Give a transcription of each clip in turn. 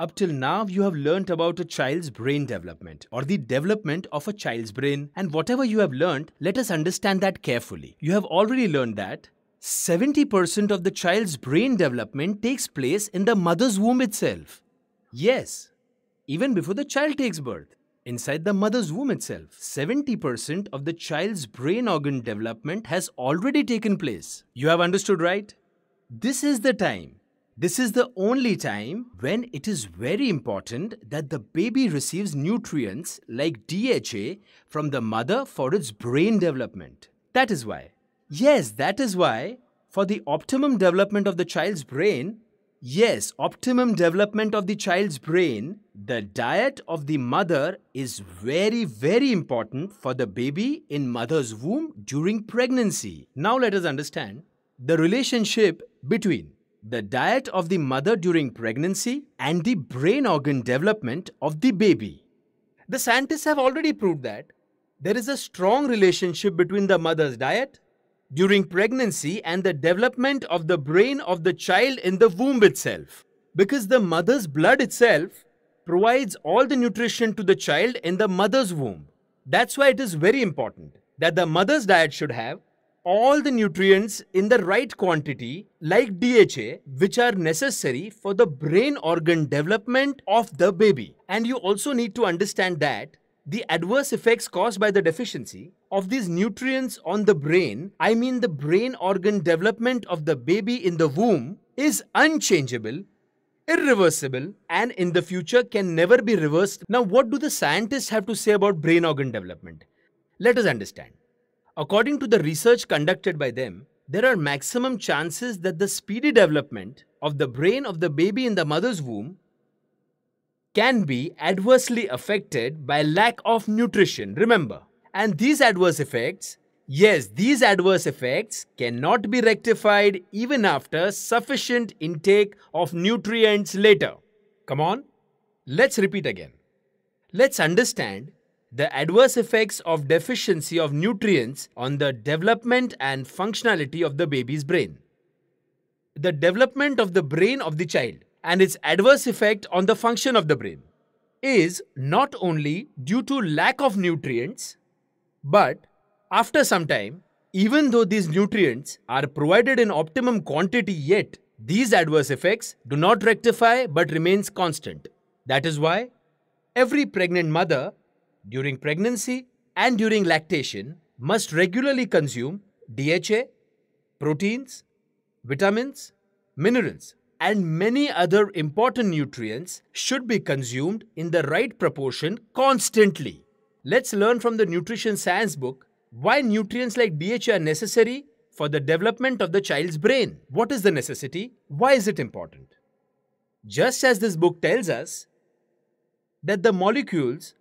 Up till now, you have learnt about a child's brain development or the development of a child's brain, and whatever you have learnt, let us understand that carefully. You have already learned that 70% of the child's brain development takes place in the mother's womb itself. Yes, even before the child takes birth. Inside the mother's womb itself, 70% of the child's brain organ development has already taken place. You have understood, right? This is the time. This is the only time when it is very important that the baby receives nutrients like DHA from the mother for its brain development. That is why. Yes, that is why for the optimum development of the child's brain, the diet of the mother is very, very important for the baby in mother's womb during pregnancy. Now let us understand the relationship between the diet of the mother during pregnancy and the brain organ development of the baby. The scientists have already proved that there is a strong relationship between the mother's diet during pregnancy and the development of the brain of the child in the womb itself. Because the mother's blood itself provides all the nutrition to the child in the mother's womb. That's why it is very important that the mother's diet should have all the nutrients in the right quantity like DHA, which are necessary for the brain organ development of the baby. And you also need to understand that the adverse effects caused by the deficiency of these nutrients on the brain, I mean the brain organ development of the baby in the womb, is unchangeable, irreversible, and in the future can never be reversed. Now, what do the scientists have to say about brain organ development? Let us understand. According to the research conducted by them, there are maximum chances that the speedy development of the brain of the baby in the mother's womb can be adversely affected by lack of nutrition. Remember, and these adverse effects, yes, these adverse effects cannot be rectified even after sufficient intake of nutrients later. Come on, let's repeat again. Let's understand the adverse effects of deficiency of nutrients on the development and functionality of the baby's brain. The development of the brain of the child and its adverse effect on the function of the brain is not only due to lack of nutrients, but after some time, even though these nutrients are provided in optimum quantity, yet these adverse effects do not rectify but remains constant. That is why every pregnant mother during pregnancy and during lactation must regularly consume DHA, proteins, vitamins, minerals, and many other important nutrients should be consumed in the right proportion constantly. Let's learn from the nutrition science book why nutrients like DHA are necessary for the development of the child's brain. What is the necessity? Why is it important? Just as this book tells us that the molecules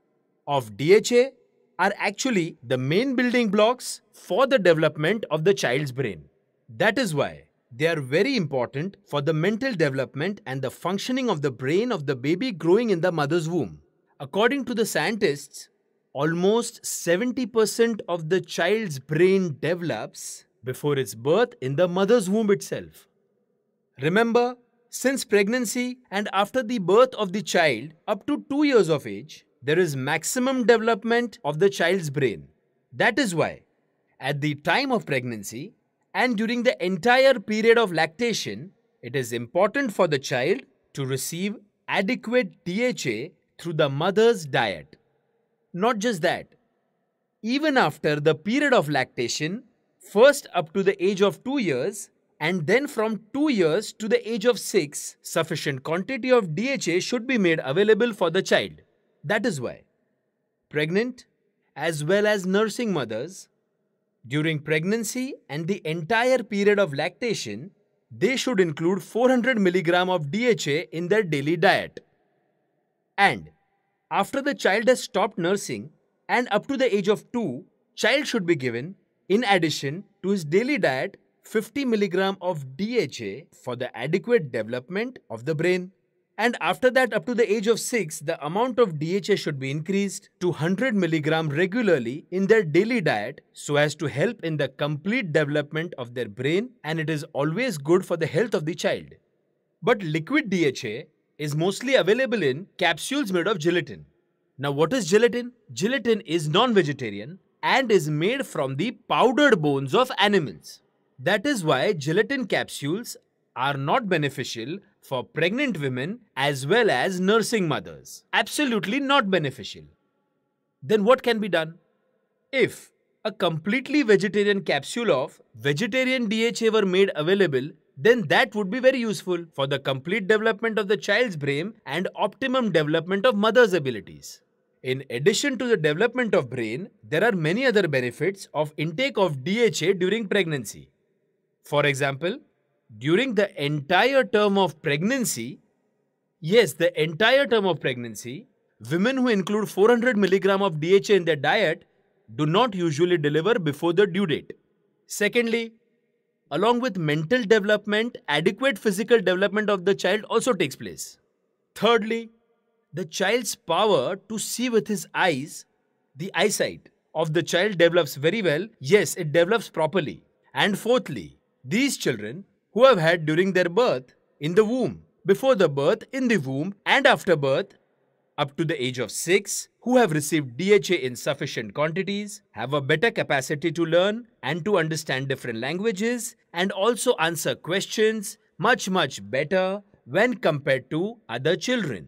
of DHA are actually the main building blocks for the development of the child's brain. That is why they are very important for the mental development and the functioning of the brain of the baby growing in the mother's womb. According to the scientists, almost 70% of the child's brain develops before its birth in the mother's womb itself. Remember, since pregnancy and after the birth of the child up to 2 years of age, there is maximum development of the child's brain. That is why, at the time of pregnancy and during the entire period of lactation, it is important for the child to receive adequate DHA through the mother's diet. Not just that, even after the period of lactation, first up to the age of 2 years and then from 2 years to the age of 6, sufficient quantity of DHA should be made available for the child. That is why pregnant as well as nursing mothers during pregnancy and the entire period of lactation, they should include 400 mg of DHA in their daily diet. And after the child has stopped nursing and up to the age of 2, child should be given, in addition to his daily diet, 50 mg of DHA for the adequate development of the brain. And after that, up to the age of 6, the amount of DHA should be increased to 100 mg regularly in their daily diet so as to help in the complete development of their brain, and it is always good for the health of the child. But liquid DHA is mostly available in capsules made of gelatin. Now, what is gelatin? Gelatin is non-vegetarian and is made from the powdered bones of animals. That is why gelatin capsules are not beneficial for pregnant women as well as nursing mothers. Absolutely not beneficial. Then what can be done? If a completely vegetarian capsule of vegetarian DHA were made available, then that would be very useful for the complete development of the child's brain and optimum development of mother's abilities. In addition to the development of brain, there are many other benefits of intake of DHA during pregnancy. For example, during the entire term of pregnancy, the entire term of pregnancy, women who include 400 mg of DHA in their diet do not usually deliver before the due date. Secondly, along with mental development, adequate physical development of the child also takes place. Thirdly, the child's power to see with his eyes, the eyesight of the child develops very well. Yes, it develops properly. And fourthly, these children who have had during their birth, in the womb, before the birth, in the womb, and after birth, up to the age of 6, who have received DHA in sufficient quantities, have a better capacity to learn and to understand different languages and also answer questions much better when compared to other children.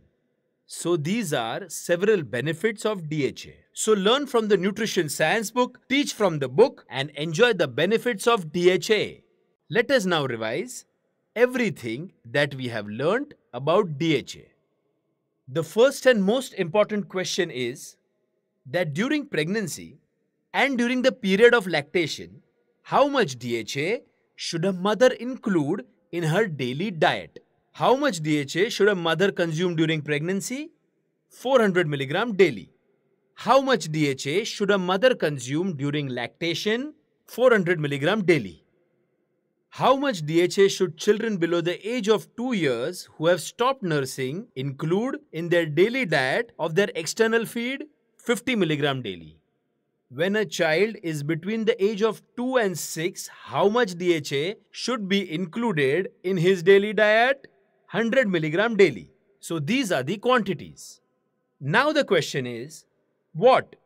So these are several benefits of DHA. So learn from the nutrition science book, teach from the book and enjoy the benefits of DHA. Let us now revise everything that we have learned about DHA. The first and most important question is that during pregnancy and during the period of lactation, how much DHA should a mother include in her daily diet? How much DHA should a mother consume during pregnancy? 400 mg daily. How much DHA should a mother consume during lactation? 400 mg daily. How much DHA should children below the age of 2 years who have stopped nursing include in their daily diet of their external feed? 50 mg daily. When a child is between the age of 2 and 6, how much DHA should be included in his daily diet? 100 mg daily. So these are the quantities. Now the question is, what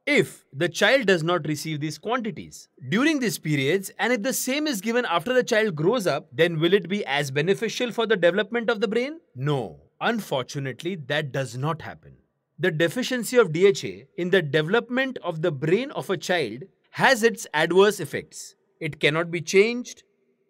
if the child does not receive these quantities during these periods, and if the same is given after the child grows up, then will it be as beneficial for the development of the brain? No, unfortunately that does not happen. The deficiency of DHA in the development of the brain of a child has its adverse effects. It cannot be changed,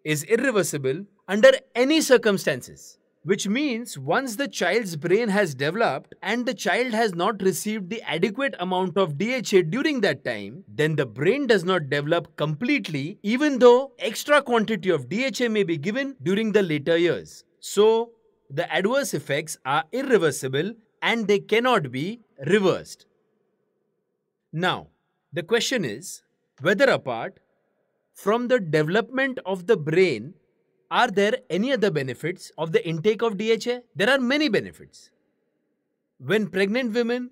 is irreversible under any circumstances. Which means once the child's brain has developed and the child has not received the adequate amount of DHA during that time, then the brain does not develop completely even though extra quantity of DHA may be given during the later years. So the adverse effects are irreversible and they cannot be reversed. Now, the question is whether apart from the development of the brain, are there any other benefits of the intake of DHA? There are many benefits. When pregnant women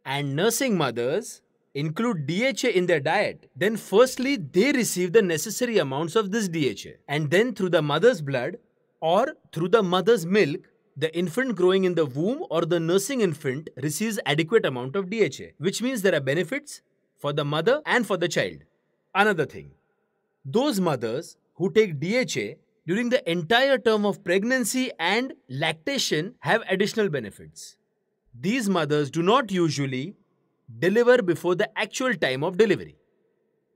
and nursing mothers include DHA in their diet, then firstly they receive the necessary amounts of this DHA, and then through the mother's blood or through the mother's milk, the infant growing in the womb or the nursing infant receives adequate amount of DHA, which means there are benefits for the mother and for the child. Another thing, those mothers who take DHA during the entire term of pregnancy and lactation have additional benefits. These mothers do not usually deliver before the actual time of delivery.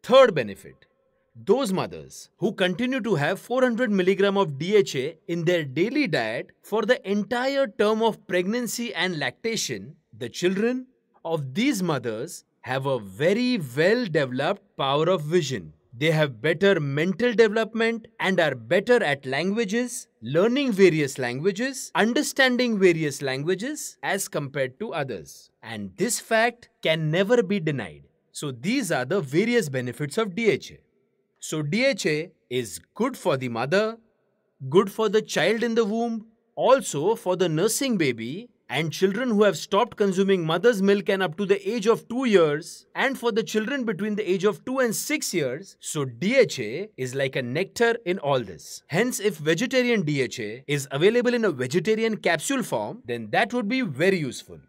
Third benefit, those mothers who continue to have 400 mg of DHA in their daily diet for the entire term of pregnancy and lactation, the children of these mothers have a very well developed power of vision. They have better mental development and are better at languages, learning various languages, understanding various languages as compared to others. And this fact can never be denied. So these are the various benefits of DHA. So DHA is good for the mother, good for the child in the womb, also for the nursing baby, and children who have stopped consuming mother's milk and up to the age of 2 years, and for the children between the age of 2 and 6 years. So DHA is like a nectar in all this. Hence, if vegetarian DHA is available in a vegetarian capsule form, then that would be very useful.